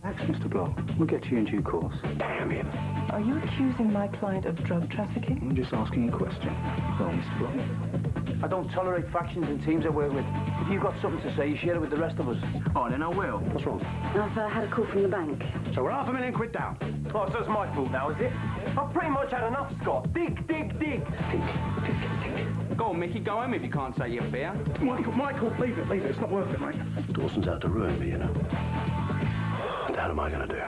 Relax, Mr. Block. We'll get to you in due course. Damn it. Are you accusing my client of drug trafficking? I'm just asking a question. Well, Mr. Block. I don't tolerate factions and teams I work with. If you've got something to say, you share it with the rest of us. Oh, then I will. What's wrong? I've had a call from the bank. So we're £500,000 down. Oh, so it's my fault now, is it? I've pretty much had enough, Scott. Dig, dig, dig. Go on, Mickey, go home if you can't say your beer. Michael, leave it. It's not worth it, mate. Dawson's out to ruin me, you know. What the hell am I going to do?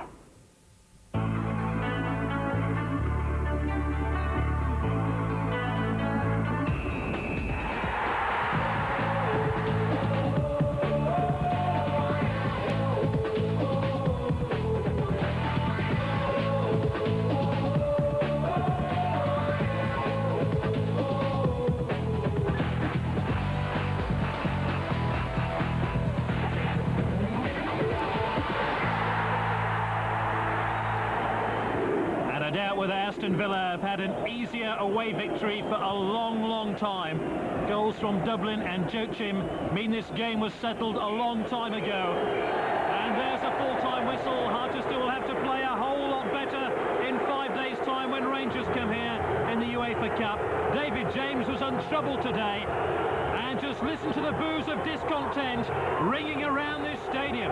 With Aston Villa have had an easier away victory for a long, long time. Goals from Dublin and Joachim mean this game was settled a long time ago. And there's a full-time whistle. Harchester will have to play a whole lot better in 5 days' time when Rangers come here in the UEFA Cup. David James was untroubled today. And just listen to the boos of discontent ringing around this stadium.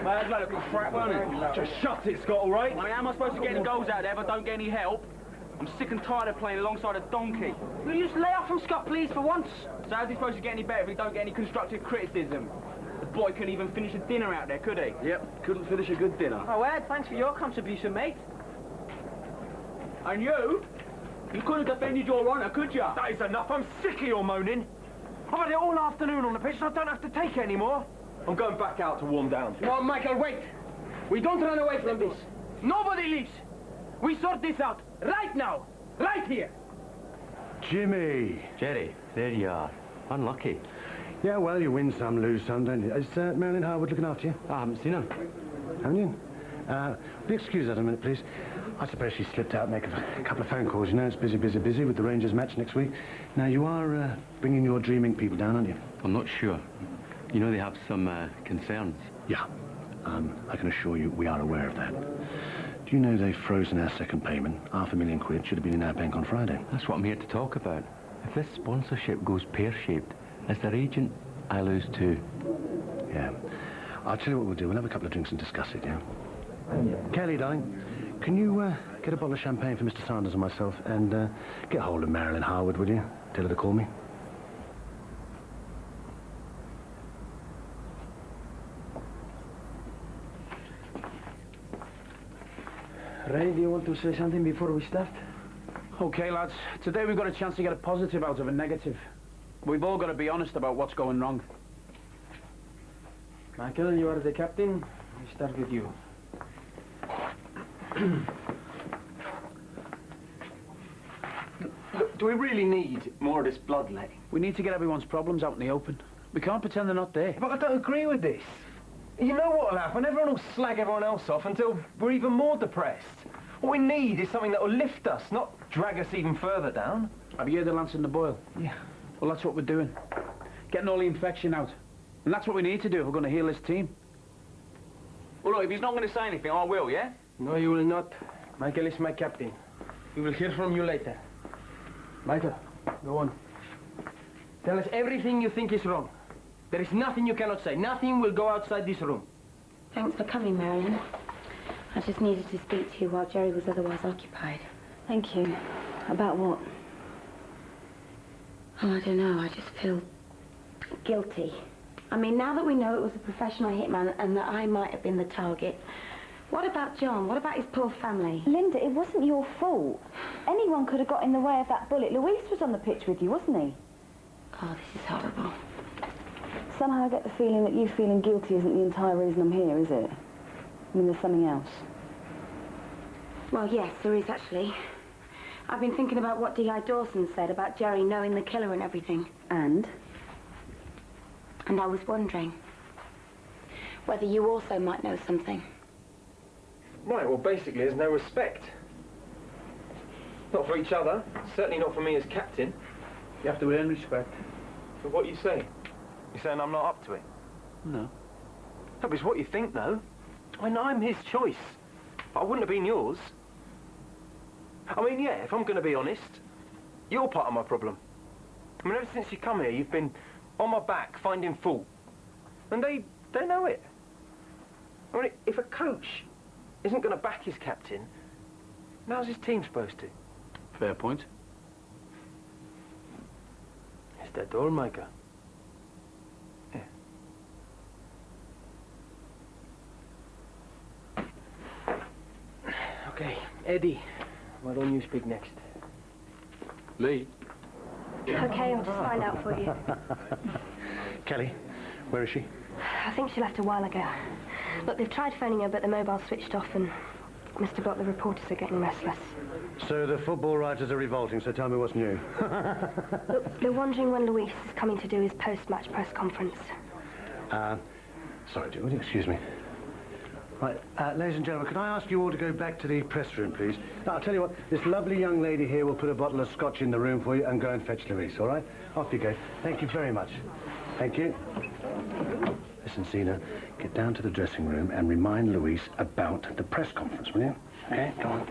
Well, that looked crap, wasn't it? Just shut it, Scott, all right? I mean, how am I supposed to get any goals out there if I don't get any help? I'm sick and tired of playing alongside a donkey. Will you just lay off from Scott, please, for once? So how's he supposed to get any better if he don't get any constructive criticism? The boy couldn't even finish a dinner out there, could he? Yep, couldn't finish a good dinner. Oh, Ed, thanks for your contribution, mate. And you? You couldn't have defended your honour, could you? That is enough. I'm sick of your moaning. I've had it all afternoon on the pitch, and I don't have to take it anymore. I'm going back out to warm down. No, Michael, wait. We don't run away from this. Nobody leaves. We sort this out right now, right here. Jimmy! Jerry, there you are. Unlucky. Yeah, well, you win some, lose some, don't you? Is Marilyn Harwood looking after you? I haven't seen her. Haven't you? Will you excuse that a minute, please? I suppose she slipped out making a couple of phone calls. You know, it's busy with the Rangers match next week. Now, you are bringing your dreaming people down, aren't you? I'm not sure. You know they have some concerns. Yeah. I can assure you we are aware of that. Do you know they've frozen our second payment? £500,000 should have been in our bank on Friday. That's what I'm here to talk about. If this sponsorship goes pear-shaped, as their agent, I lose too. Yeah. I'll tell you what we'll do. We'll have a couple of drinks and discuss it, yeah? Kelly, darling, can you get a bottle of champagne for Mr. Sanders and myself and get hold of Marilyn Harwood, will you? Tell her to call me. Ray, do you want to say something before we start? Okay, lads. Today we've got a chance to get a positive out of a negative. We've all got to be honest about what's going wrong. Michael, you are the captain. We start with you. Look, do we really need more of this bloodletting? We need to get everyone's problems out in the open. We can't pretend they're not there. But I don't agree with this. You know what'll happen? Everyone will slag everyone else off until we're even more depressed. What we need is something that will lift us, not drag us even further down. Have you heard the lance in the boil? Yeah. Well, that's what we're doing. Getting all the infection out. And that's what we need to do if we're going to heal this team. Well, look, if he's not going to say anything, I will, yeah? No, you will not. Michael is my captain. We will hear from you later. Michael, go on. Tell us everything you think is wrong. There is nothing you cannot say. Nothing will go outside this room. Thanks for coming, Marilyn. I just needed to speak to you while Jerry was otherwise occupied. Thank you. About what? Oh, I don't know. I just feel guilty. I mean, now that we know it was a professional hitman and that I might have been the target, what about John? What about his poor family? Linda, it wasn't your fault. Anyone could have got in the way of that bullet. Luis was on the pitch with you, wasn't he? Oh, this is horrible. Somehow I get the feeling that you feeling guilty isn't the entire reason I'm here, is it? I mean, there's something else. Well, yes, there is, actually. I've been thinking about what D.I. Dawson said about Jerry knowing the killer and everything. And? And I was wondering whether you also might know something. Right, well, basically, there's no respect. Not for each other, certainly not for me as captain. You have to earn respect. So what are you saying? You're saying I'm not up to it? No. No, but it's what you think, though. I mean, I'm his choice. But I wouldn't have been yours. I mean, yeah, if I'm going to be honest, you're part of my problem. I mean, ever since you come here, you've been on my back, finding fault. And they know it. I mean, if a coach isn't going to back his captain, how's his team supposed to? Fair point. It's their door maker. Yeah. Okay, Eddie, why don't you speak next? Lee? Okay, I'll just find out for you. Kelly, where is she? I think she left a while ago. Look, they've tried phoning her, but the mobile's switched off, and Mr. Block, the reporters are getting restless. So the football writers are revolting, so tell me what's new. Look, they're wondering when Luis is coming to do his post-match press conference. Sorry, would you excuse me? Right, ladies and gentlemen, can I ask you all to go back to the press room, please? Now, I'll tell you what, this lovely young lady here will put a bottle of scotch in the room for you and go and fetch Luis, all right? Off you go. Thank you very much. Thank you. Listen, Zena, get down to the dressing room and remind Luis about the press conference, will you? Okay, go on.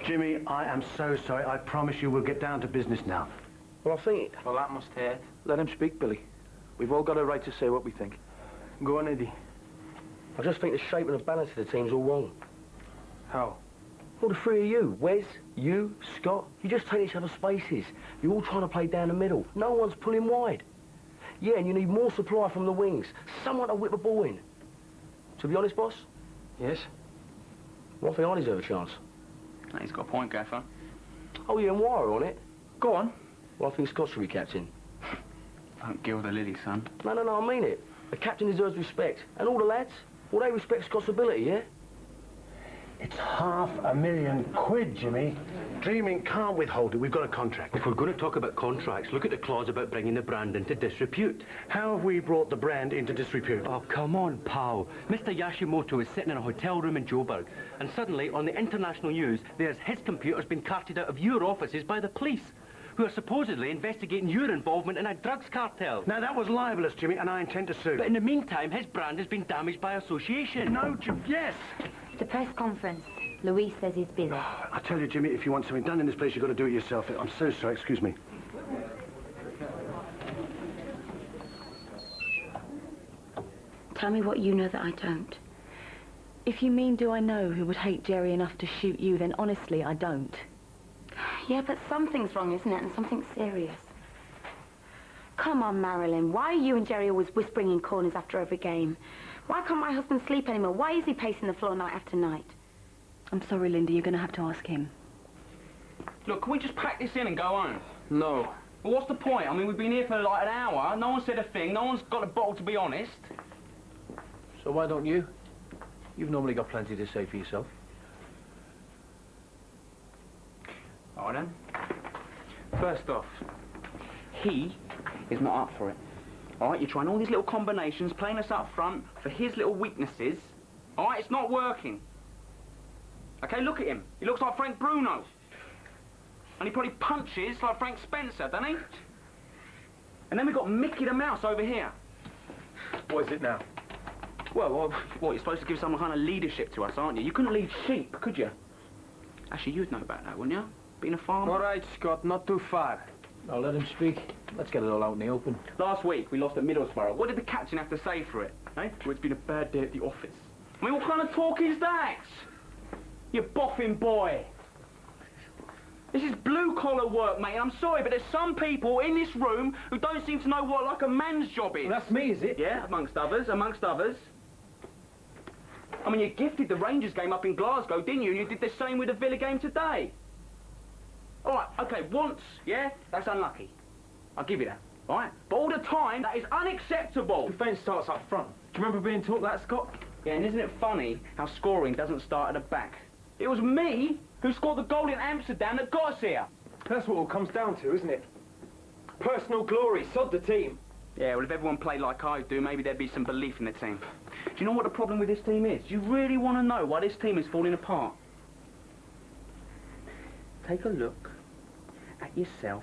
Jimmy, I am so sorry. I promise you we'll get down to business now. Well, I think... Well, that must hurt. Let him speak, Billy. We've all got a right to say what we think. Go on, Eddie. I just think the shape and the balance of the team's all wrong. How? Well, the three of you, Wes, you, Scott, you just take each other's spaces. You're all trying to play down the middle. No one's pulling wide. Yeah, and you need more supply from the wings. Someone to whip a ball in. To be honest, boss? Yes? Well, I think I deserve a chance. He's got a point, Gaffer. Oh, yeah, and wire on it. Go on. Well, I think Scott should be captain. Don't gild the lily, son. No, I mean it. The captain deserves respect. And all the lads, well, they respect Scott's ability, yeah? It's £500,000, Jimmy. Dreaming can't withhold it. We've got a contract. If we're going to talk about contracts, look at the clause about bringing the brand into disrepute. How have we brought the brand into disrepute? Oh, come on, pal. Mr. Yashimoto is sitting in a hotel room in Joburg, and suddenly, on the international news, there's his computer's been carted out of your offices by the police, who are supposedly investigating your involvement in a drugs cartel. Now, that was libelous, Jimmy, and I intend to sue. But in the meantime, his brand has been damaged by association. No, Jim, yes! The press conference. Luis says he's busy. I tell you, Jimmy, if you want something done in this place, you've got to do it yourself. I'm so sorry, excuse me. Tell me what you know that I don't. If you mean, do I know who would hate Jerry enough to shoot you, then honestly, I don't. Yeah, but something's wrong, isn't it? And something serious. Come on, Marilyn. Why are you and Jerry always whispering in corners after every game? Why can't my husband sleep anymore? Why is he pacing the floor night after night? I'm sorry, Linda, you're going to have to ask him. Look, can we just pack this in and go home? No. Well, what's the point? I mean, we've been here for like an hour. No one said a thing. No one's got a bottle to be honest. So why don't you? You've normally got plenty to say for yourself. All right, then. First off, he is not up for it. All right, you're trying all these little combinations, playing us up front for his little weaknesses. All right, it's not working. Okay, look at him. He looks like Frank Bruno. And he probably punches like Frank Spencer, doesn't he? And then we've got Mickey the Mouse over here. What is it now? Well, you're supposed to give some kind of leadership to us, aren't you? You couldn't lead sheep, could you? Actually, you'd know about that, wouldn't you? Being a farmer. All right, Scott, not too far. Now let him speak. Let's get it all out in the open. Last week, we lost at Middlesbrough. What did the captain have to say for it? Eh? Well, it's been a bad day at the office. I mean, what kind of talk is that? You boffin boy. This is blue-collar work, mate, and I'm sorry, but there's some people in this room who don't seem to know what, like, a man's job is. Well, that's me, is it? Yeah, amongst others. I mean, you gifted the Rangers game up in Glasgow, didn't you? And you did the same with the Villa game today. All right, OK, once, yeah, that's unlucky. I'll give you that, all right? But all the time, that is unacceptable. Defence starts up front. Do you remember being taught that, Scott? Yeah, and isn't it funny how scoring doesn't start at the back? It was me who scored the goal in Amsterdam that got us here. That's what it all comes down to, isn't it? Personal glory, sod the team. Yeah, well, if everyone played like I do, maybe there'd be some belief in the team. Do you know what the problem with this team is? Do you really want to know why this team is falling apart? Take a look at yourself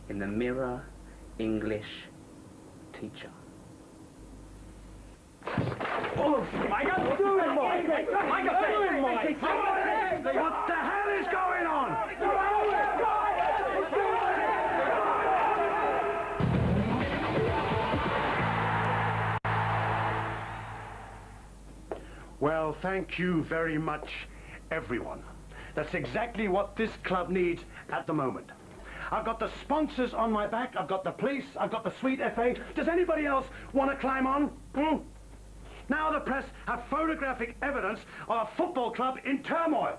in the mirror, English teacher. Mike, do it, Mike! What the hell is going on? Well, thank you very much, everyone. That's exactly what this club needs at the moment. I've got the sponsors on my back, I've got the police, I've got the sweet FA. Does anybody else want to climb on? Now the press have photographic evidence of a football club in turmoil.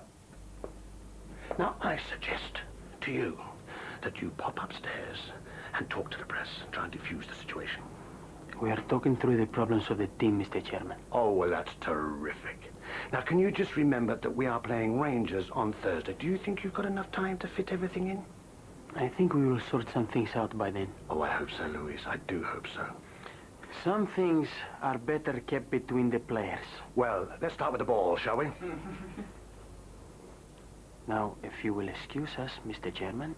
Now I suggest to you that you pop upstairs and talk to the press and try and defuse the situation. We are talking through the problems of the team, Mr. Chairman. Oh, well, that's terrific. Now, can you just remember that we are playing Rangers on Thursday? Do you think you've got enough time to fit everything in? I think we will sort some things out by then. Oh, I hope so, Luis. I do hope so. Some things are better kept between the players. Well, let's start with the ball, shall we? Now, if you will excuse us, Mr. Chairman.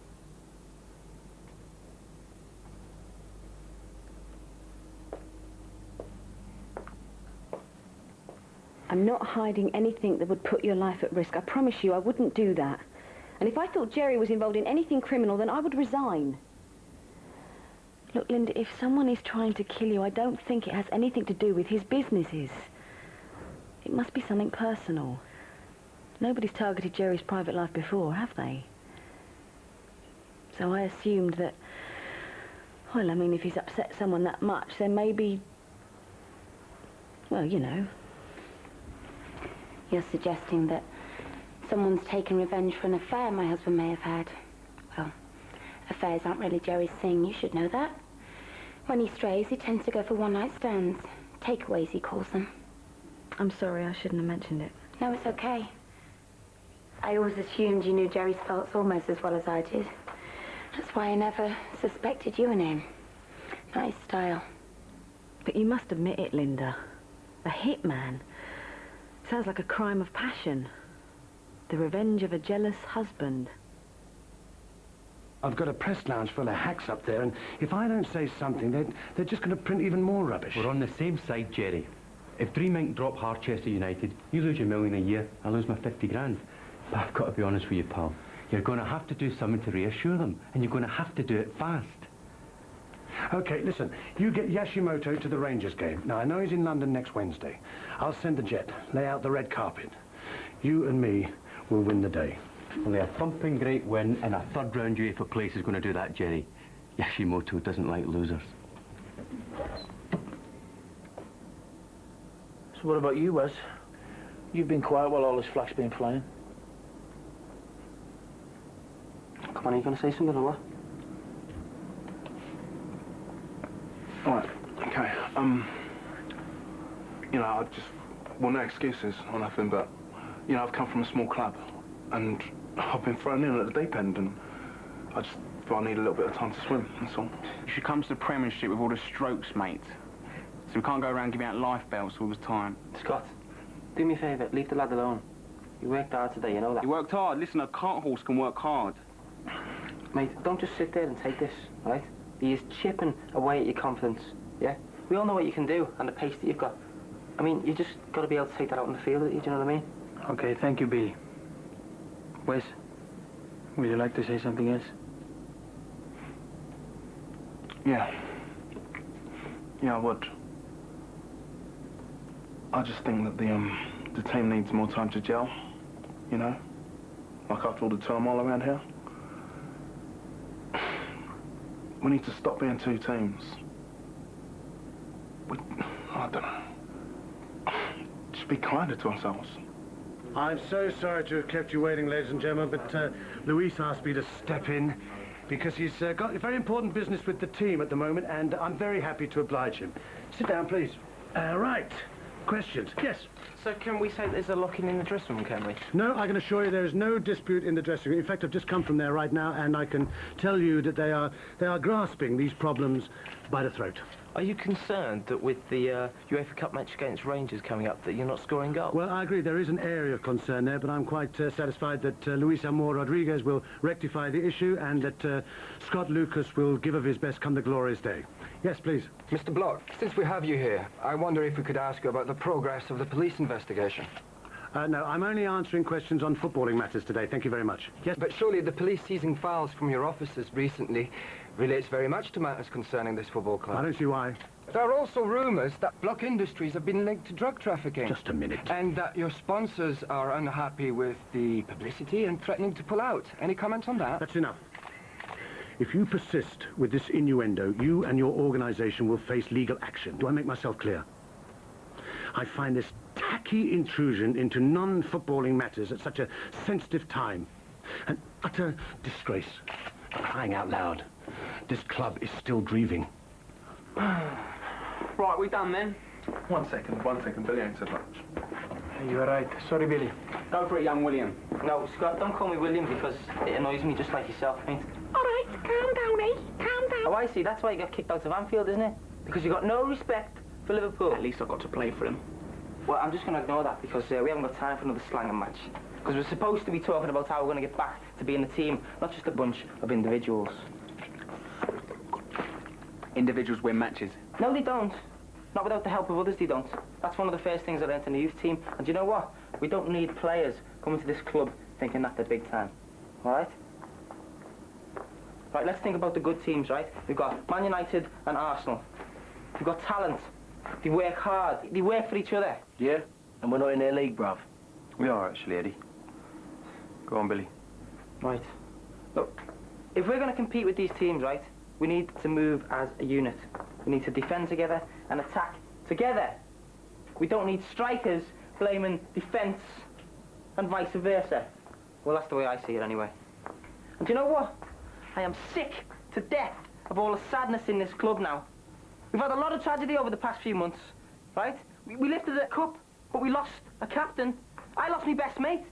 I'm not hiding anything that would put your life at risk. I promise you I wouldn't do that. And if I thought Jerry was involved in anything criminal, then I would resign. Look, Linda, if someone is trying to kill you, I don't think it has anything to do with his businesses. It must be something personal. Nobody's targeted Jerry's private life before, have they? So I assumed that, well, I mean, if he's upset someone that much, then maybe, well, you know. You're suggesting that someone's taken revenge for an affair my husband may have had. Well, affairs aren't really Jerry's thing, you should know that. When he strays, he tends to go for one-night stands. Takeaways, he calls them. I'm sorry, I shouldn't have mentioned it. No, it's okay. I always assumed you knew Jerry's faults almost as well as I did. That's why I never suspected you and him. Nice style. But you must admit it, Linda. A hitman. Sounds like a crime of passion. The revenge of a jealous husband. I've got a press lounge full of hacks up there, and if I don't say something, they're just going to print even more rubbish. We're on the same side, Jerry. If Dream Inc. drop Harchester United, you lose your $1 million a year, I lose my 50 grand. But I've got to be honest with you, pal. You're going to have to do something to reassure them, and you're going to have to do it fast. Okay, listen, you get Yashimoto to the Rangers game. Now, I know he's in London next Wednesday. I'll send the jet, lay out the red carpet. You and me will win the day. Only a thumping great win and a third-round UEFA place is going to do that, Jerry. Yashimoto doesn't like losers. So what about you, Wes? You've been quiet while all this flack's been flying. Come on, are you going to say something or what? All right, okay. You know, I just, well, no excuses or nothing, but, you know, I've come from a small club, and I've been thrown in at the deep end, and I just thought I need a little bit of time to swim, that's all. You should come to the Premiership with all the strokes, mate. So we can't go around giving out life belts all the time. Scott, do me a favour, leave the lad alone. You worked hard today, you know that. You worked hard. Listen, a cart horse can work hard. Mate, don't just sit there and take this, right? He is chipping away at your confidence, yeah? We all know what you can do and the pace that you've got. I mean, you just got to be able to take that out in the field, do you know what I mean? Okay, thank you, Billy. Wes, would you like to say something else? Yeah. Yeah, I would. I just think that the team needs more time to gel, you know? Like after all the turmoil around here. We need to stop being two teams. I don't know. Just be kinder to ourselves. I'm so sorry to have kept you waiting, ladies and gentlemen, but Luis asked me to step in because he's got very important business with the team at the moment, and I'm very happy to oblige him. Sit down, please. Right. Questions? Yes. So can we say there's a lock-in in the dressing room, can we? No, I can assure you there is no dispute in the dressing room. In fact, I've just come from there right now, and I can tell you that they are grasping these problems by the throat. Are you concerned that with the UEFA Cup match against Rangers coming up that you're not scoring goals? Well, I agree, there is an area of concern there, but I'm quite satisfied that Luis Amor Rodriguez will rectify the issue and that Scott Lucas will give of his best come the glorious day. Yes, please. Mr. Block, since we have you here, I wonder if we could ask you about the progress of the police investigation. No, I'm only answering questions on footballing matters today. Thank you very much. Yes, but surely the police seizing files from your offices recently relates very much to matters concerning this football club. I don't see why. There are also rumours that Block Industries have been linked to drug trafficking. Just a minute. And that your sponsors are unhappy with the publicity and threatening to pull out. Any comments on that? That's enough. If you persist with this innuendo, you and your organisation will face legal action. Do I make myself clear? I find this tacky intrusion into non-footballing matters at such a sensitive time an utter disgrace. Crying out loud, this club is still grieving. Right, we done then? One second, Billy ain't said much. You're right. Sorry, Billy. Go for it, young William. No, Scott, don't call me William because it annoys me just like yourself, mate. All right, calm down, eh? Calm down. Oh, I see. That's why you got kicked out of Anfield, isn't it? Because you got no respect for Liverpool. At least I got to play for him. Well, I'm just going to ignore that because we haven't got time for another slanging match. Because we're supposed to be talking about how we're going to get back to being a team, not just a bunch of individuals. Individuals win matches. No, they don't. Not without the help of others, they don't. That's one of the first things I learned in the youth team. And you know what? We don't need players coming to this club thinking that they're big time. All right? Right, let's think about the good teams, right? We've got Man United and Arsenal. We've got talent. They work hard. They work for each other. Yeah? And we're not in their league, bruv. We are, actually, Eddie. Go on, Billy. Right. Look, if we're going to compete with these teams, right, we need to move as a unit. We need to defend together and attack together. We don't need strikers blaming defence and vice versa. Well, that's the way I see it anyway. And do you know what? I am sick to death of all the sadness in this club now. We've had a lot of tragedy over the past few months, right? We lifted a cup, but we lost a captain. I lost my best mate.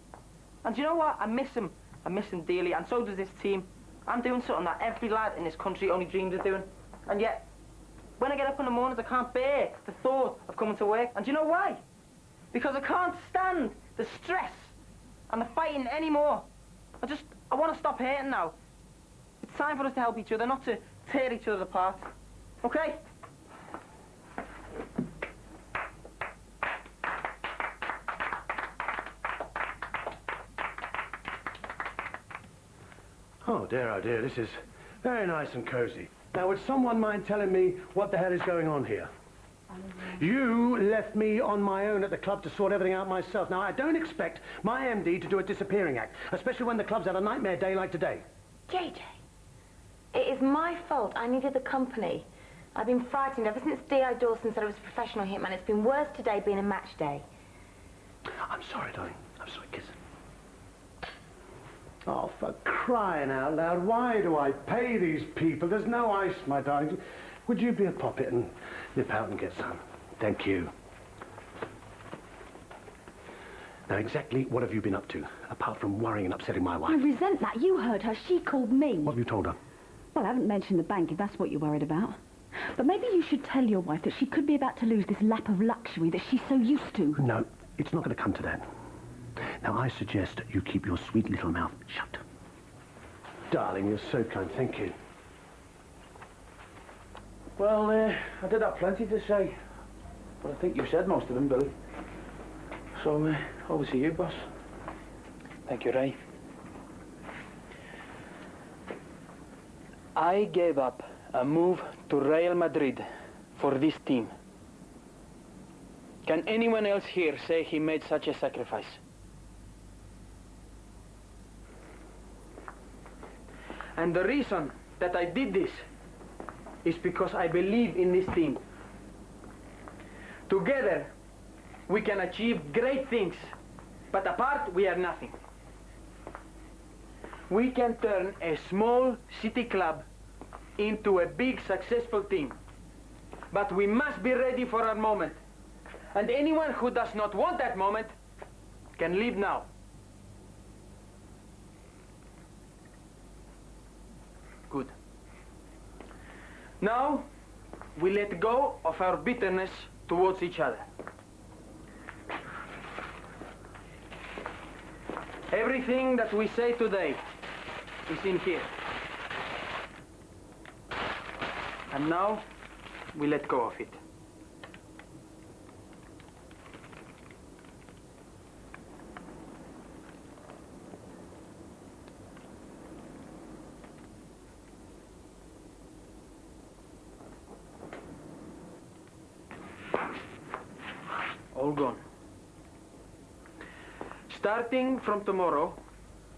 And do you know what? I miss him. I miss him dearly, and so does this team. I'm doing something that every lad in this country only dreams of doing. And yet, when I get up in the mornings, I can't bear the thought of coming to work. And do you know why? Because I can't stand the stress and the fighting anymore. I want to stop hating now. It's time for us to help each other, not to tear each other apart. Okay? Oh dear, this is very nice and cosy. Now, would someone mind telling me what the hell is going on here? You left me on my own at the club to sort everything out myself. Now, I don't expect my MD to do a disappearing act, especially when the club's had a nightmare day like today. JJ, it is my fault. I needed the company. I've been frightened ever since D.I. Dawson said I was a professional hitman. It's been worse today being a match day. I'm sorry, darling. I'm sorry, kiss. Oh, for crying out loud, why do I pay these people? There's no ice, my darling. Would you be a poppet and nip out and get some? Thank you. Now, exactly what have you been up to, apart from worrying and upsetting my wife? I resent that. You heard her. She called me. What have you told her? Well, I haven't mentioned the bank, if that's what you're worried about. But maybe you should tell your wife that she could be about to lose this lap of luxury that she's so used to. No, it's not going to come to that. Now, I suggest you keep your sweet little mouth shut. Darling, you're so kind. Thank you. Well, I did have plenty to say. But I think you said most of them, Billy. So, over to you, boss. Thank you, Ray. I gave up a move to Real Madrid for this team. Can anyone else here say he made such a sacrifice? And the reason that I did this is because I believe in this team. Together, we can achieve great things, but apart, we are nothing. We can turn a small city club into a big, successful team. But we must be ready for our moment. And anyone who does not want that moment can leave now. Good. Now, we let go of our bitterness towards each other. Everything that we say today is in here. And now, we let go of it. All gone. Starting from tomorrow,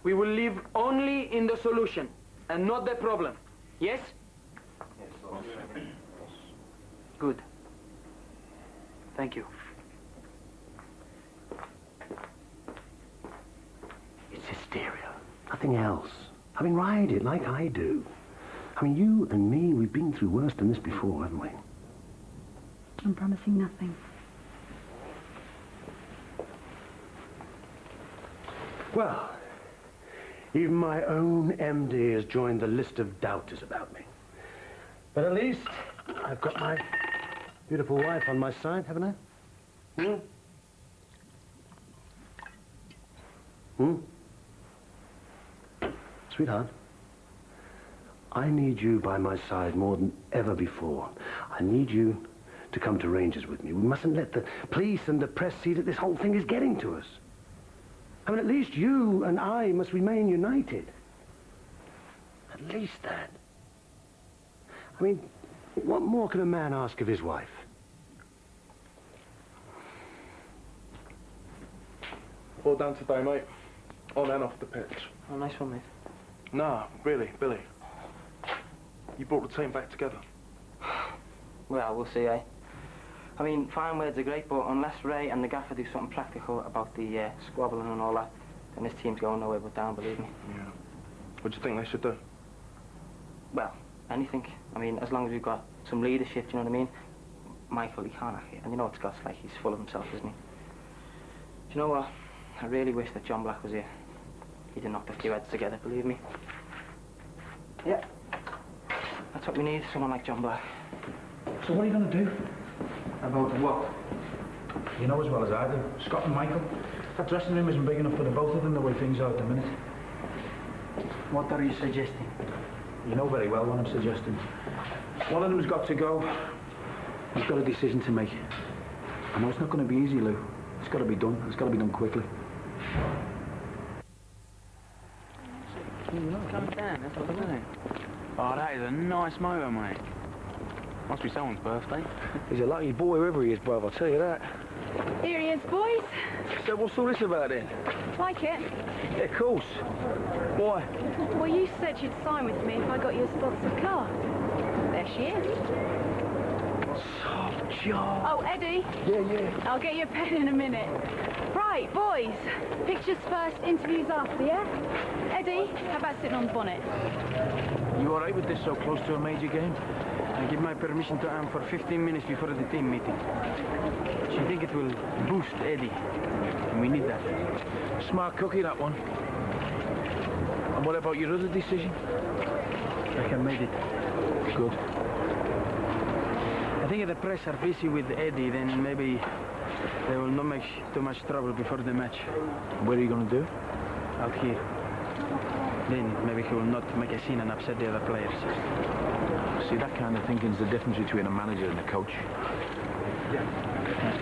we will live only in the solution and not the problem. Yes? Yes, boss. Good. Thank you. It's hysteria. Nothing else. I mean, ride it like I do. I mean, you and me, we've been through worse than this before, haven't we? I'm promising nothing. Well, even my own MD has joined the list of doubters about me. But at least I've got my beautiful wife on my side, haven't I? Hmm? Hmm? Sweetheart, I need you by my side more than ever before. I need you to come to Rangers with me. We mustn't let the police and the press see that this whole thing is getting to us. I mean, at least you and I must remain united. At least that. I mean, what more can a man ask of his wife? All done today, mate. On and off the pitch. Oh, nice one, mate. Nah, really, Billy. You brought the team back together. Well, we'll see, eh? I mean, fine words are great, but unless Ray and the gaffer do something practical about the squabbling and all that, then this team's going nowhere but down, believe me. Yeah. What do you think they should do? Well, anything. I mean, as long as we've got some leadership, do you know what I mean? Michael, he can't act it. And you know what Scott's like, he's full of himself, isn't he? Do you know what? I really wish that John Black was here. He'd have knocked a few heads together, believe me. Yeah. That's what we need, someone like John Black. So what are you going to do? About what? You know as well as I do. Scott and Michael. That dressing room isn't big enough for the both of them the way things are at the minute. What are you suggesting? You know very well what I'm suggesting. One of them's got to go. He's got a decision to make. I know it's not going to be easy, Lou. It's got to be done. It's got to be done quickly. Come down, that's what I'm doing. Oh, that is a nice motor, mate. Must be someone's birthday. He's a lucky boy, whoever he is, bruv, I'll tell you that. Here he is, boys. So what's all this about then? Like it? Yeah, of course. Why? Well, you said you'd sign with me if I got you a sponsored car. There she is. Oh, John. Oh, Eddie. Yeah. I'll get you a pen in a minute. Right, boys. Pictures first, interviews after, yeah? Eddie, how about sitting on the bonnet? You all right with this so close to a major game? I give my permission to Anne for 15 minutes before the team meeting. She think it will boost Eddie, and we need that. Smart cookie, that one. And what about your other decision? I have made it. Good. I think if the press are busy with Eddie, then maybe they will not make too much trouble before the match. What are you going to do? Out here. Then maybe he will not make a scene and upset the other players. See, that kind of thinking's the difference between a manager and a coach.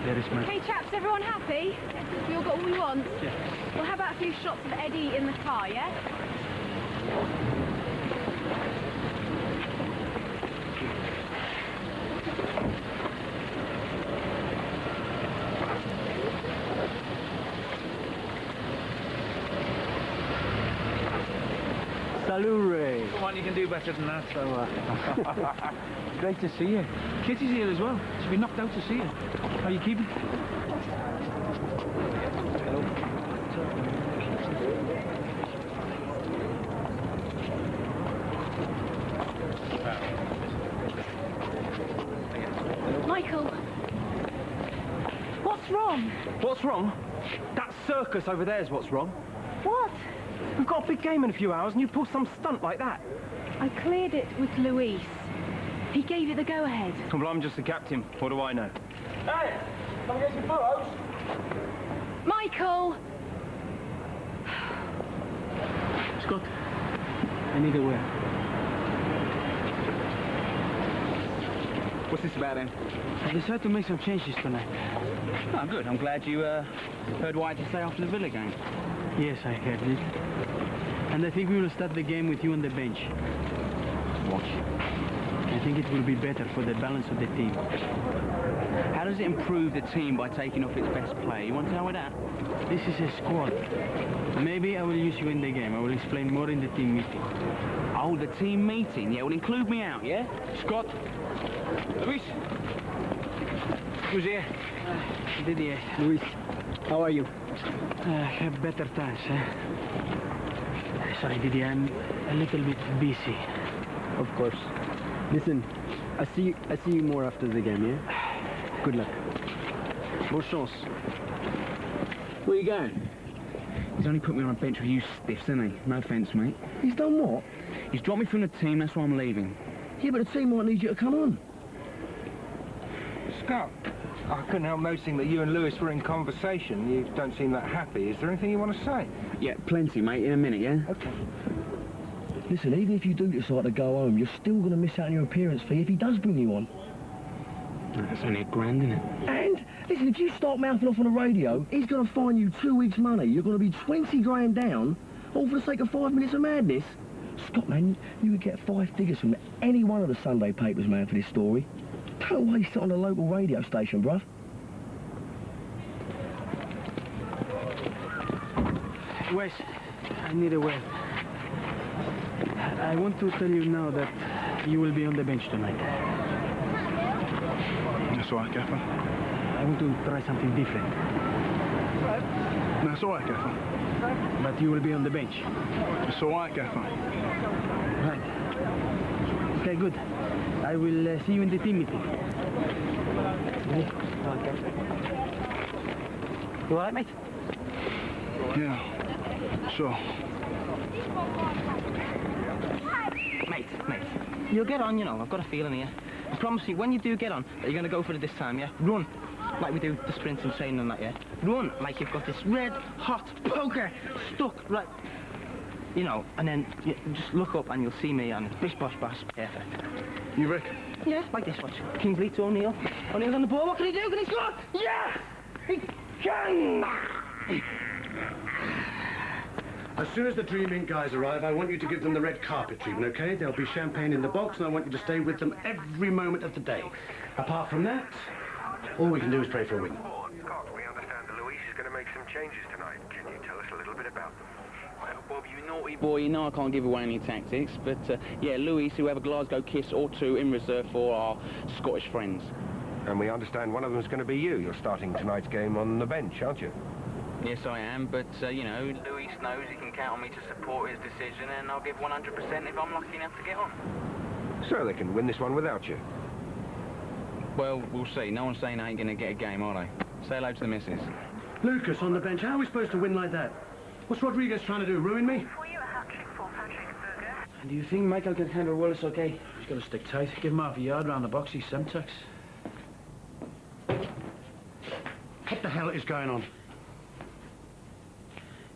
There is my... Hey, chaps, everyone happy? We all got what we want? Yeah. Well, how about a few shots of Eddie in the car, yeah? Salut, Ray. Come on, you can do better than that. So, great to see you. Kitty's here as well. She's been knocked out to see you. How are you keeping? Hello. Michael. What's wrong? What's wrong? That circus over there is what's wrong. What? We've got a big game in a few hours and you pull some stunt like that. I cleared it with Luis. He gave you the go-ahead. Well, I'm just the captain. What do I know? Hey! Come get some photos! Michael! Scott, I need a word. What's this about, then? I decided to make some changes tonight. Oh, good. I'm glad you heard what I had to say after the Villa game. Yes, I heard it. And I think we will start the game with you on the bench. What? I think it will be better for the balance of the team. How does it improve the team by taking off its best player? You want to tell me that? This is a squad. Maybe I will use you in the game. I will explain more in the team meeting. Oh, the team meeting? Yeah, well, include me out, yeah? Scott? Luis? Who's here? Didier. Luis, how are you? Have better times, Sorry, Didier, I'm a little bit busy. Of course. Listen, I see you more after the game, yeah? Good luck. Bonne chance. Where are you going? He's only put me on a bench with you stiffs, hasn't he? No offence, mate. He's done what? He's dropped me from the team, that's why I'm leaving. Yeah, but the team might need you to come on. Scott, I couldn't help noticing that you and Lewis were in conversation. You don't seem that happy. Is there anything you want to say? Yeah, plenty, mate. In a minute, yeah? Okay. Listen, even if you do decide to go home, you're still going to miss out on your appearance fee if he does bring you on. That's only $1,000, isn't it? And, listen, if you start mouthing off on the radio, he's going to fine you 2 weeks' money. You're going to be 20 grand down, all for the sake of 5 minutes of madness. Scott, man, you would get 5 figures from any one of the Sunday papers, man, for this story. Don't waste it on a local radio station, bruv. Wes, I need a word. I want to tell you now that you will be on the bench tonight. That's all right, Gaffer. I want to try something different. That's all right, Gaffer. But you will be on the bench. It's all right, Gaffer. Right. Okay, good. I will see you in the team meeting. You all right, mate? Yeah, sure. Mate, you'll get on, you know. I've got a feeling here. I promise you, when you do get on, that you're going to go for it this time, yeah? Run, like we do the sprints and training and that, yeah? Run, like you've got this red-hot poker stuck right... You know, and then you just look up and you'll see me and bish, bosh, bash, perfect. You reckon? Yeah, like this, watch. Kingsley to O'Neill. O'Neill's on the ball, what can he do? Can he score? Yes! He can! As soon as the Dream Inc. guys arrive, I want you to give them the red carpet treatment, okay? There'll be champagne in the box, and I want you to stay with them every moment of the day. Apart from that, all we can do is pray for a win. Scott, we understand that Luis is going to make some changes tonight. Can you tell us a little bit about them? Well, Bob, you naughty boy, you know I can't give away any tactics, but, yeah, Luis, who have a Glasgow kiss or two in reserve for our Scottish friends. And we understand one of them's going to be you. You're starting tonight's game on the bench, aren't you? Yes, I am, but, you know, Luis knows he can count on me to support his decision, and I'll give 100% if I'm lucky enough to get on. So they can win this one without you? Well, we'll see. No one's saying I ain't going to get a game, are they? Say hello to the missus. Lucas on the bench, how are we supposed to win like that? What's Rodriguez trying to do, ruin me? Do you think Michael can handle Wallace okay? He's got to stick tight. Give him half a yard round the box, he's Semtex. What the hell is going on?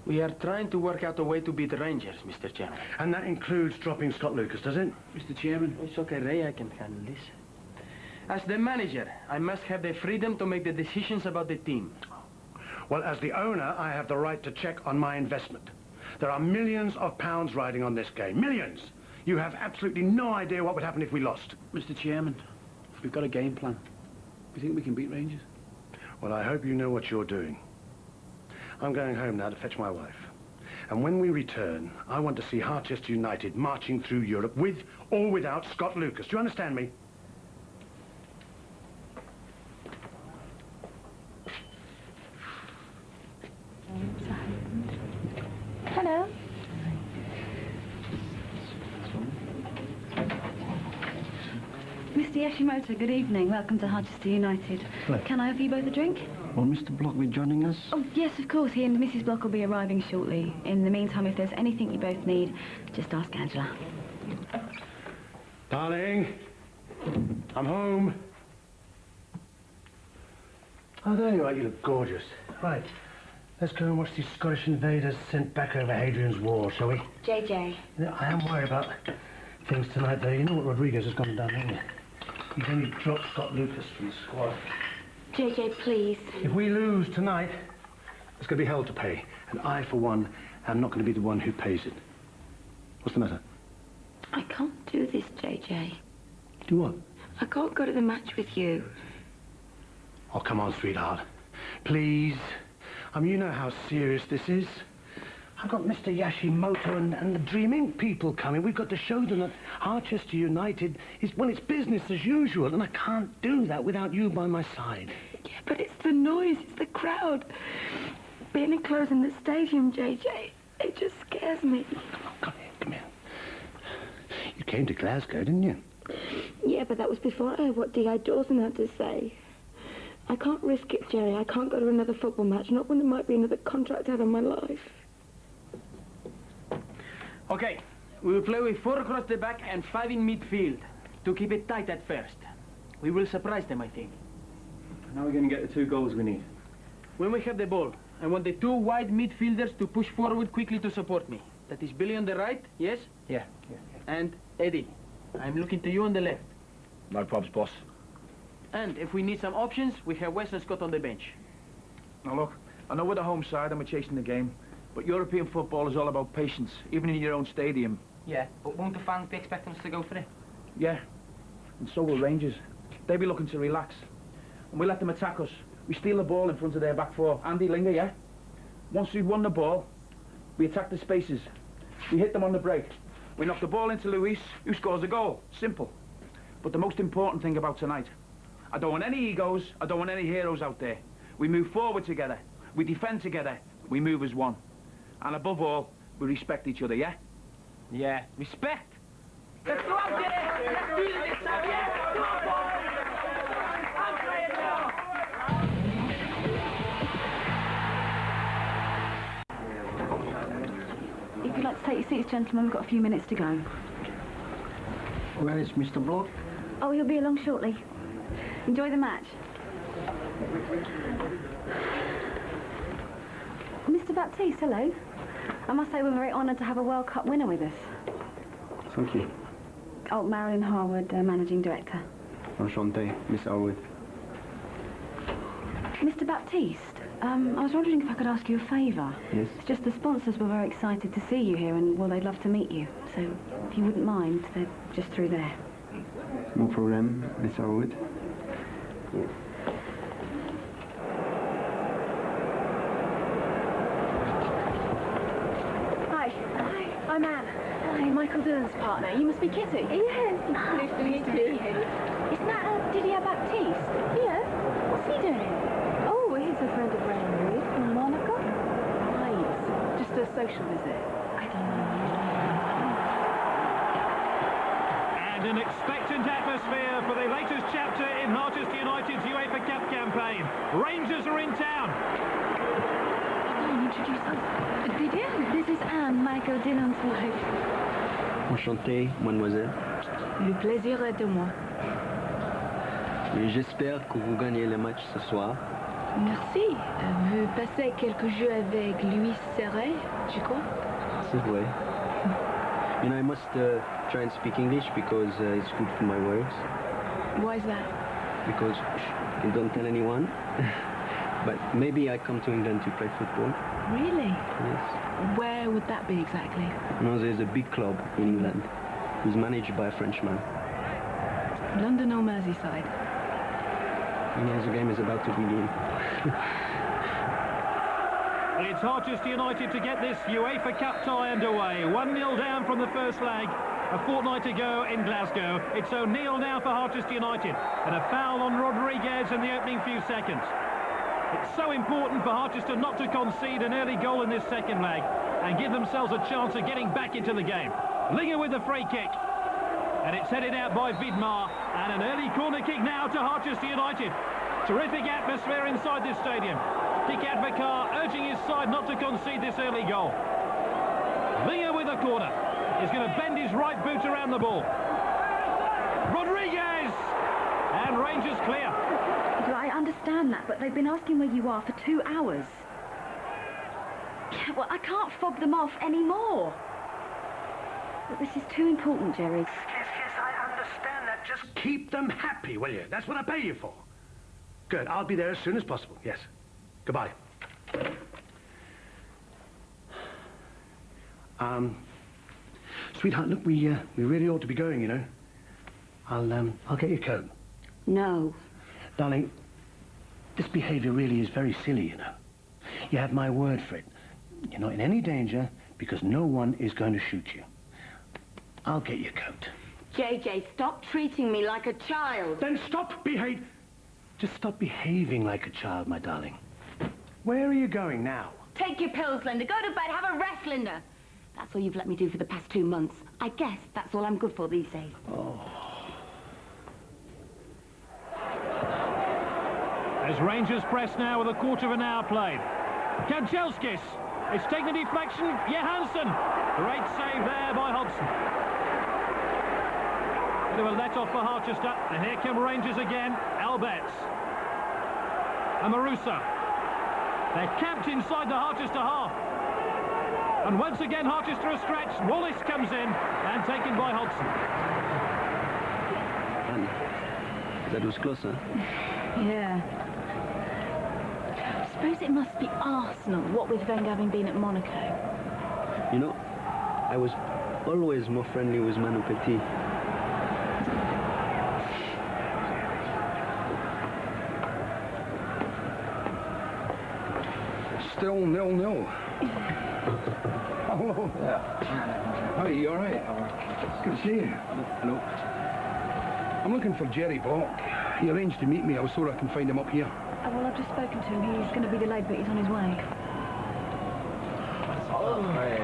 We are trying to work out a way to beat the Rangers, Mr. Chairman. And that includes dropping Scott Lucas, does it? Mr. Chairman, it's okay, Ray, I can handle this. As the manager, I must have the freedom to make the decisions about the team. Well, as the owner, I have the right to check on my investment. There are millions of pounds riding on this game. Millions! You have absolutely no idea what would happen if we lost. Mr. Chairman, we've got a game plan. We think we can beat Rangers. Well, I hope you know what you're doing. I'm going home now to fetch my wife. And when we return, I want to see Harchester United marching through Europe with or without Scott Lucas. Do you understand me? Hello. Mr. Yashimoto, good evening. Welcome to Harchester United. Hello. Can I offer you both a drink? Will Mr. Block be joining us? Oh, yes, of course. He and Mrs. Block will be arriving shortly. In the meantime, if there's anything you both need, just ask Angela. Darling, I'm home. Oh, there you are. You look gorgeous. Right. Let's go and watch these Scottish invaders sent back over Hadrian's Wall, shall we? JJ. Yeah, I am worried about things tonight, though. You know what Rodriguez has gone down, haven't you? He's only dropped Scott Lucas from the squad. JJ, please. If we lose tonight, it's going to be hell to pay. And I, for one, am not going to be the one who pays it. What's the matter? I can't do this, JJ. Do what? I can't go to the match with you. Oh, come on, sweetheart. Please. You know how serious this is. I've got Mr. Yashimoto and the Dream Inc. people coming. We've got to show them that Harchester United is, well, it's business as usual, and I can't do that without you by my side. Yeah, but it's the noise, it's the crowd. Being enclosed in the stadium, JJ, it just scares me. Come here. You came to Glasgow, didn't you? Yeah, but that was before I heard what D.I. Dawson had to say. I can't risk it, Jerry. I can't go to another football match, not when there might be another contract out of my life. Okay, we will play with 4 across the back and 5 in midfield to keep it tight at first. We will surprise them, I think. Now we're going to get the 2 goals we need. When we have the ball, I want the 2 wide midfielders to push forward quickly to support me. That is Billy on the right, yes? Yeah. And Eddie, I'm looking to you on the left. No probs, boss. And if we need some options, we have Wes and Scott on the bench. Now look, I know we're the home side and we're chasing the game, but European football is all about patience, even in your own stadium. Yeah, but won't the fans be expecting us to go for it? Yeah, and so will Rangers. They'll be looking to relax. And we let them attack us. We steal the ball in front of their back 4. Andy Linger, yeah? Once we've won the ball, we attack the spaces. We hit them on the break. We knock the ball into Luis, who scores a goal. Simple. But the most important thing about tonight, I don't want any egos, I don't want any heroes out there. We move forward together. We defend together. We move as one. And above all, we respect each other, yeah? Yeah, respect. Let's go out there! Let's do this time, yeah! Come on, boys! I'm playing now! If you'd like to take your seats, gentlemen, we've got a few minutes to go. Where is Mr. Block? Oh, he'll be along shortly. Enjoy the match. Mr. Baptiste, hello. I must say we're very honoured to have a World Cup winner with us. Thank you. Oh, Marilyn Harwood, Managing Director. Enchanté, Miss Harwood. Mr. Baptiste, I was wondering if I could ask you a favour. Yes? It's just the sponsors were very excited to see you here and, well, they'd love to meet you. So, if you wouldn't mind, they're just through there. No problem, Miss Harwood. Hi. Hi, I'm Anne. Hi, Michael Dillon's partner. You must be Kitty. Yes. Nice to meet you. Isn't that Didier Baptiste? Yeah. What's he doing? Oh, he's a friend of Raymond from Monaco. Right. Just a social visit. I don't know. And an expectant atmosphere for the latest chapter in Harchester United's UEFA Cup campaign. Rangers are in town. Introduce us. Didier, this is Anne, Michael Dillon's wife. Enchanté, mademoiselle. Le plaisir est de moi. Et j'espère que vous gagnez le match ce soir. Merci. Vous passez quelques jours avec Louis Serret, je crois. C'est vrai. You know, I must try and speak English because it's good for my words. Why is that? Because you don't tell anyone. But maybe I come to England to play football. Really? Yes. Where would that be exactly? No, there's a big club in England. It's managed by a Frenchman. London or Merseyside? Yes, the game is about to begin. It's Harchester United to get this UEFA Cup tie underway. 1-0 down from the first leg. A fortnight to go in Glasgow. It's 0-0 now for Harchester United. And a foul on Rodriguez in the opening few seconds. It's so important for Harchester not to concede an early goal in this second leg and give themselves a chance of getting back into the game. Linger with the free kick. And it's headed out by Vidmar. And an early corner kick now to Harchester United. Terrific atmosphere inside this stadium. Kikad Bakar urging his side not to concede this early goal. Linger with a corner. He's going to bend his right boot around the ball. Rodriguez! And Rangers clear. I understand that, but they've been asking where you are for 2 hours. Well, I can't fob them off anymore. But this is too important, Jerry. Yes, I understand that. Just keep them happy, will you? That's what I pay you for. Good. I'll be there as soon as possible. Yes. Goodbye. Sweetheart, look, we really ought to be going, you know. I'll get your coat. No. Darling, this behavior really is very silly, you know. You have my word for it. You're not in any danger because no one is going to shoot you. I'll get your coat. JJ, stop treating me like a child. Then just stop behaving like a child, my darling. Where are you going now? Take your pills, Linda. Go to bed. Have a rest, Linda. That's all you've let me do for the past 2 months. I guess that's all I'm good for these days. Oh. As Rangers press now with a quarter of an hour played. Kanchelskis. It's taken the deflection. Johansson. Great save there by Hodgson. Bit of a let-off for Harchester. And here come Rangers again. Albets. And Marusa. They're camped inside the Harchester half. And once again, Harchester are stretched. Wallace comes in and taken by Hodgson. That was close, huh? Yeah. I suppose it must be Arsenal, what with Wenger having been at Monaco. You know, I was always more friendly with Manu Petit. Still 0-0. Hello there. How are you? All right? Good to see you. Hello. I'm looking for Jerry Block. He arranged to meet me. I was sure I can find him up here. Oh, well, I've just spoken to him. He's going to be delayed, but he's on his way. Oh, man.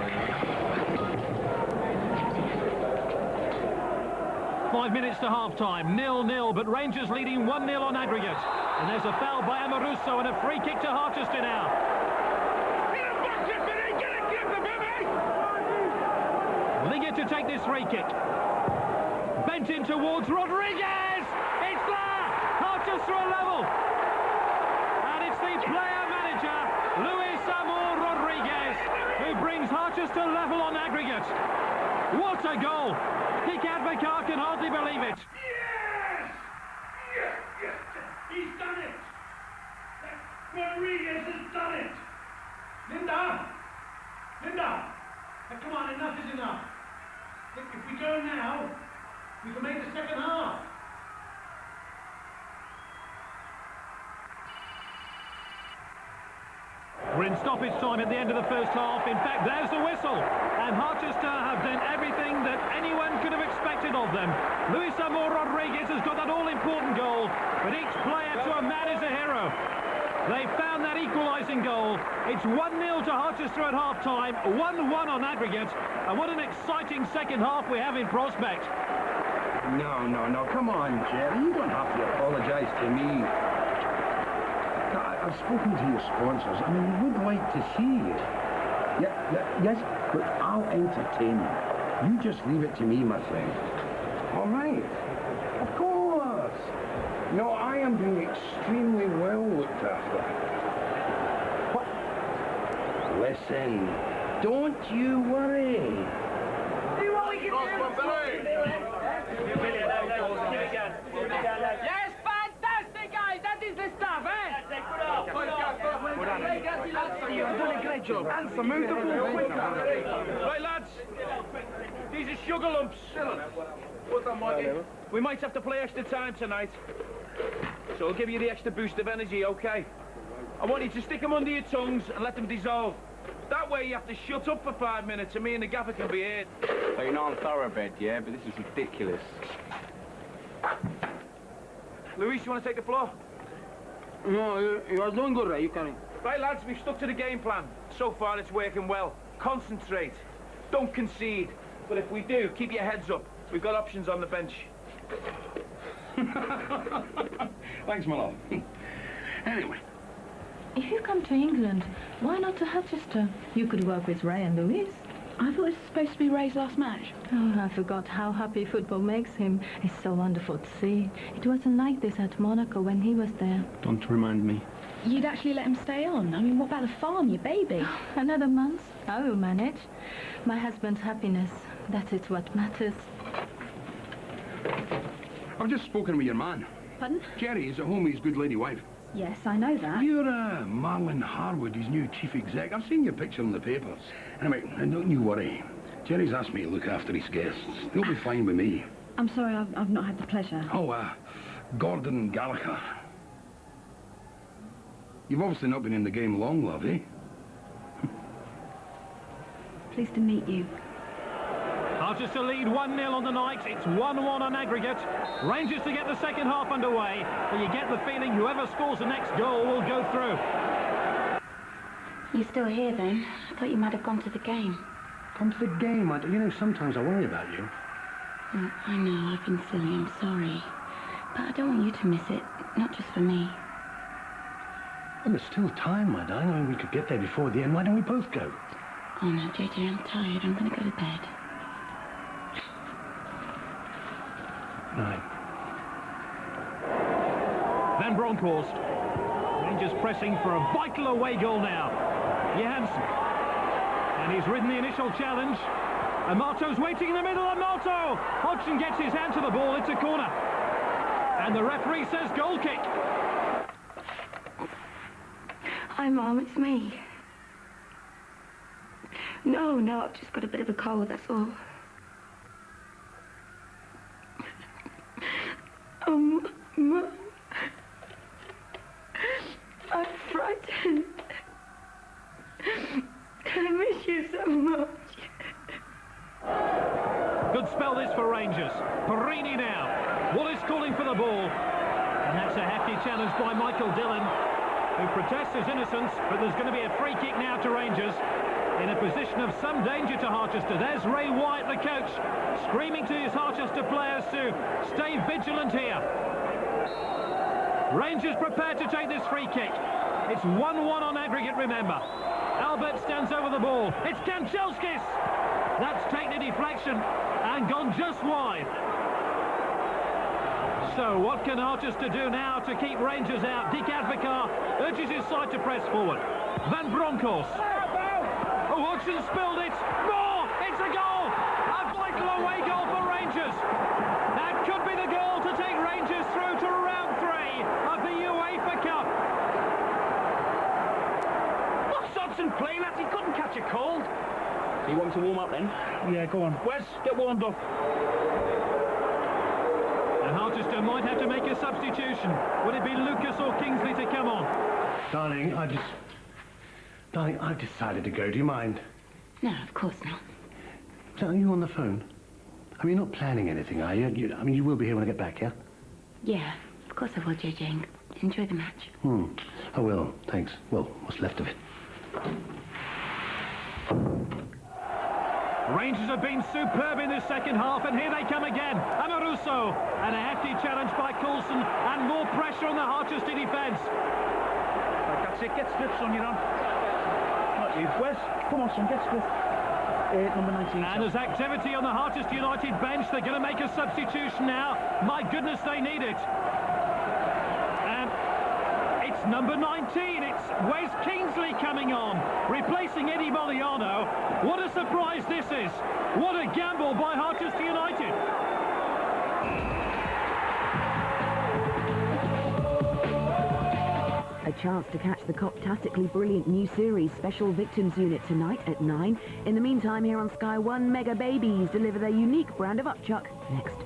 5 minutes to half-time, 0-0, but Rangers leading 1-0 on aggregate. And there's a foul by Amoruso and a free kick to Harchester now. Linger to take this free kick. Bent in towards Rodriguez! It's there! Harchester are level! And it's the player-manager, Luis Amor Rodriguez, who brings Harchester level on aggregate. What a goal! Kikad Bakar can hardly believe it. Yes! Yes, yes! He's done it! Rodriguez has done it! Linda! Linda! Come on, enough is enough. Look, if we go now, we can make the second half. We're in stoppage time at the end of the first half. In fact, there's the whistle. And Harchester have done everything that anyone could have expected of them. Luis Amor Rodriguez has got that all-important goal, but each player to a man is a hero. They found that equalising goal. It's 1-0 to Harchester at half-time, 1-1 on aggregate, and what an exciting second half we have in prospect. No, come on, Jerry. You don't have to apologise to me. I've spoken to your sponsors. I mean, we would like to see you. Yes, but I'll entertain you. You just leave it to me, my friend. All right. Of course. No, I am being extremely well looked after. What? Listen, don't you worry. See what we can Yes, fantastic, guys! That is the stuff, eh? You're doing a great job. Answer, move the ball quicker. Right, lads. These are sugar lumps. What's that, Mikey? We might have to play extra time tonight. So I'll give you the extra boost of energy, okay? I want you to stick them under your tongues and let them dissolve. That way you have to shut up for 5 minutes and me and the gaffer can be here. So you know I'm thoroughbred, yeah? But this is ridiculous. Luis, you want to take the floor? No, you're doing good, Ray. You can. Right, lads, we've stuck to the game plan. So far, it's working well. Concentrate. Don't concede. But if we do, keep your heads up. We've got options on the bench. Thanks, my love. Anyway. If you come to England, why not to Harchester? You could work with Ray and Louise. I thought it was supposed to be Ray's last match. Oh, I forgot how happy football makes him. It's so wonderful to see. It wasn't like this at Monaco when he was there. Don't remind me. You'd actually let him stay on? I mean, what about the farm, your baby? Another month. I will manage. My husband's happiness. That is what matters. I've just spoken with your man. Pardon? Jerry is at home with his good lady wife. Yes, I know that. You're Marlon Harwood, his new chief exec. I've seen your picture in the papers. Anyway, don't you worry. Jerry's asked me to look after his guests. They'll be fine with me. I'm sorry, I've not had the pleasure. Oh, Gordon Gallagher. You've obviously not been in the game long, love, eh? Pleased to meet you. Harchester lead 1-0 on the night. It's 1-1 on aggregate. Rangers to get the second half underway. But you get the feeling whoever scores the next goal will go through. You still here then? I thought you might have gone to the game. Gone to the game? You know, sometimes I worry about you. Oh, I know, I've been silly, I'm sorry. But I don't want you to miss it, not just for me. Well, there's still time, my darling. I mean, we could get there before the end. Why don't we both go? Oh no, JJ, I'm tired. I'm going to go to bed. Night. Van Bronckhorst. Rangers pressing for a vital away goal now. Johansson. And he's ridden the initial challenge. And Marto's waiting in the middle, and Marto! Hodgson gets his hand to the ball, it's a corner. And the referee says goal kick. Hi, Mum, it's me. No, I've just got a bit of a cold, that's all. Mum, I'm frightened. I miss you so much. Good spell this for Rangers. Perini now. Wallace calling for the ball. And that's a hefty challenge by Michael Dillon, who protests his innocence, but there's going to be a free kick now to Rangers. In a position of some danger to Harchester. There's Ray White, the coach, screaming to his Harchester players to stay vigilant here. Rangers prepared to take this free kick. It's 1-1 on aggregate, remember. Albert stands over the ball. It's Kanchelskis. That's taken a deflection and gone just wide. So what can Harchester do now to keep Rangers out? Dick Advocaat urges his side to press forward. Van Bronckhorst. Oh, Hodgson spilled it. More! It's a goal! A vital away goal for Rangers. That could be the goal to take Rangers through to round 3 of the UEFA Cup. What's Hodgson playing at? He couldn't catch a cold. So you want him to warm up then? Yeah, go on. Wes, get warmed up. And Harchester might have to make a substitution. Would it be Lucas or Kingsley to come on? Darling, I've decided to go. Do you mind? No, of course not. So are you on the phone? I mean, you're not planning anything, are you? I mean, you will be here when I get back, yeah? Yeah, of course I will, JJ. Enjoy the match. I will, thanks. Well, what's left of it. Rangers have been superb in this second half, and here they come again. Amoruso, and a hefty challenge by Coulson, and more pressure on the Harchester defence. Right, that's it. Get split, son, you're on. Not you. Wes, come on, son, get split. Number 19. And there's activity on the Harchester United bench. They're going to make a substitution now. My goodness, they need it. And it's number 19. It's Wes Kingsley coming on, replacing Eddie Mogliano. What a surprise this is. What a gamble by Harchester United. A chance to catch the cop-tastically brilliant new series Special Victims Unit tonight at 9. In the meantime, here on Sky One, Mega Babies deliver their unique brand of upchuck next.